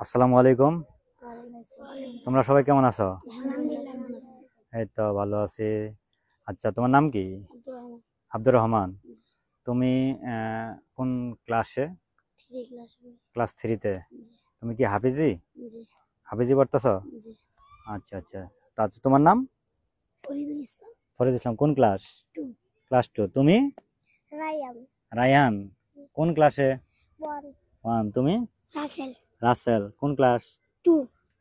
আসসালামু আলাইকুম। তোমরা সবাই কেমন আছো? এই তো ভালো আছি। আচ্ছা, তোমার নাম কি? আব্দুর রহমান। তুমি কোন ক্লাসে? ক্লাস 3-তে। তুমি কি হাফিজি হাফিজি পড়তেছো? আচ্ছা আচ্ছা। আচ্ছা, তোমার নাম? ফরিদ ইসলাম। কোন ক্লাস? ক্লাস 2। তুমি? রায়ান। কোন ক্লাসে? 1। তুমি? রাসেল। কোন ক্লাস?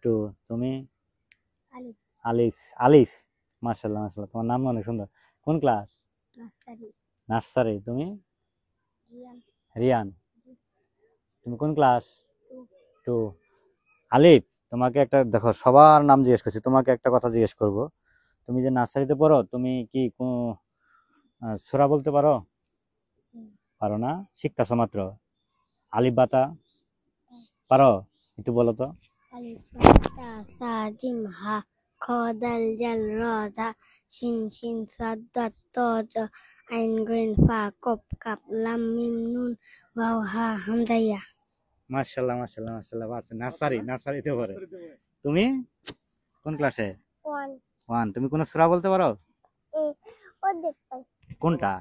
2। তুমি? আলিফ। আলিফ। মাশাআল্লাহ মাশাআল্লাহ, তোমার নাম অনেক সুন্দর। কোন ক্লাস? নার্সারি। তুমি? রিয়ান। তুমি কোন ক্লাস? 2। আলিফ, তোমাকে একটা দেখো, সবার নাম জিজ্ঞেস করছি, তোমাকে একটা কথা জিজ্ঞেস করব। তুমি যে নার্সারিতে পড়ো, তুমি কি কোন সূরা বলতে পারো? পারো না, শিখতেছো মাত্র। আলিফ বাতা পারো? একটু বলো তো। ألف باء ثاء جيم ها خا دال جل را ذا شين شين صاد ضاد طا ظا عين غين فا قاف كاف لام ميم نون واو ها همزة يا। মাশাআল্লাহ মাশাআল্লাহ মাশাআল্লাহ, পারছে। নার্সারিতে পড়ে। তুমি কোন ক্লাসে? 1। তুমি কোন সূরা বলতে পারো? কোনটা?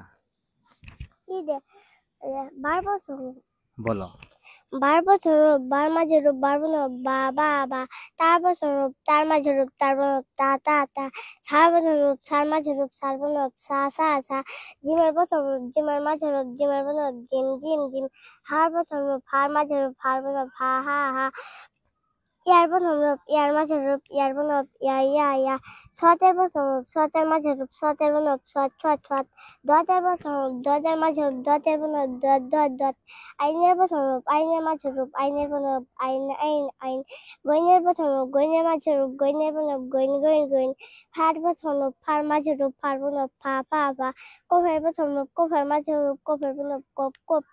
বলো। বার বছর বার মাঝে রূপ বার বন বা বা বা তার বছর রূপ তার মাঝে রূপ তার বন তা তা তা সার বছর রূপ সার মাঝে রূপ সার বন সা সা সা জিমের বছর রূপ জিমের মাঝে রূপ জিমের বন জিম জিম জিম হার বছর রূপ হার মাঝে রূপ হার বন হা হা হা ইয়ার বছর রূপ ইয়ার মাঝে রূপ ইয়ার বন ইয়া ইয়া ইয়া সতের বছর রূপ সতের মাঝে রূপ সতের বন সৎ সৎ সৎ দতের বছর রূপ দতের মাঝে রূপ দতের বন দত দত দত আইনের বছর রূপ আইনের মাঝে রূপ আইনের বন আইন আইন আইন গইনের বছর রূপ গইনের মাঝে রূপ গইনের বন গইন গইন গইন ফার বছর রূপ ফার মাঝে রূপ ফার বন ফা ফা ফা কোফের বছর রূপ কোফের মাঝে রূপ কোফের বন কপ কপ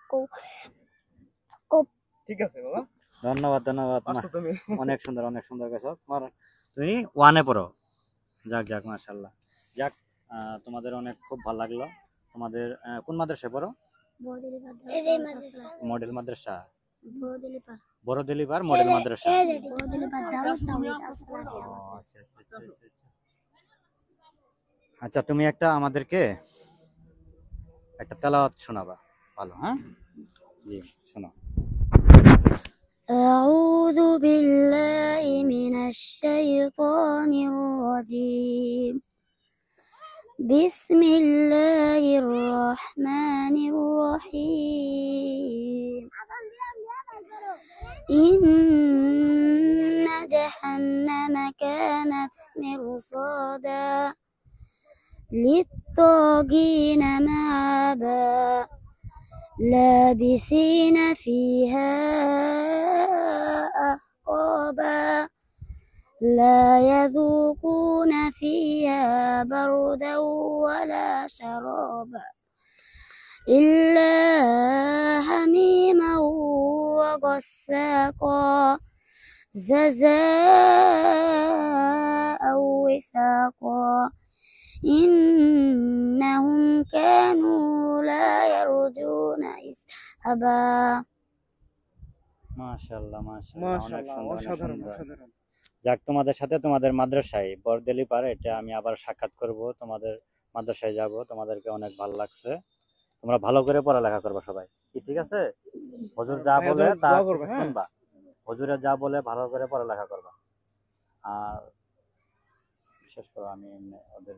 কপ। ঠিক আছে বাবা, ধন্যবাদ ধন্যবাদ। অনেক সুন্দর অনেক সুন্দর কথা। তুমি 1-এ পড়ো। যাক যাক, মাশাআল্লাহ। যাক, তোমাদের অনেক খুব ভালো লাগলো। তোমাদের কোন মাদ্রাসায় পড়ো? মডেল মাদ্রাসা। বড়দিলিপার মডেল মাদ্রাসা। আচ্ছা, তুমি একটা আমাদেরকে একটা তেলাওয়াত শোনাবা, ভালো? হ্যাঁ জি, শোনো। أعوذ بالله من الشيطان الرجيم بسم الله الرحمن الرحيم إن جهنم كانت مرصادا للطاغين مآبا لابسين فيها أحقابا لا يذوقون فيها بردا ولا شرابا إلا حميما وغساقا جزاء وفاقا إنهم كانوا لا يرجون حسابا। মাশাআল্লাহ মাশাআল্লাহ, অনেক সুন্দর অনেক সুন্দর। যাক, তোমাদের সাথে তোমাদের মাদ্রাসায় বড়দিলিপার এটা আমি আবার সাক্ষাৎ করব, তোমাদের মাদ্রাসায় যাব। তোমাদেরকে অনেক ভালো লাগছে। তোমরা ভালো করে পড়ালেখা করবে সবাই, কি ঠিক আছে? হুজুর যা বলে তা শুনবা। হুজুরে যা বলে ভালো করে পড়ালেখা করবা। আর বিশেষ করে আমি ওদের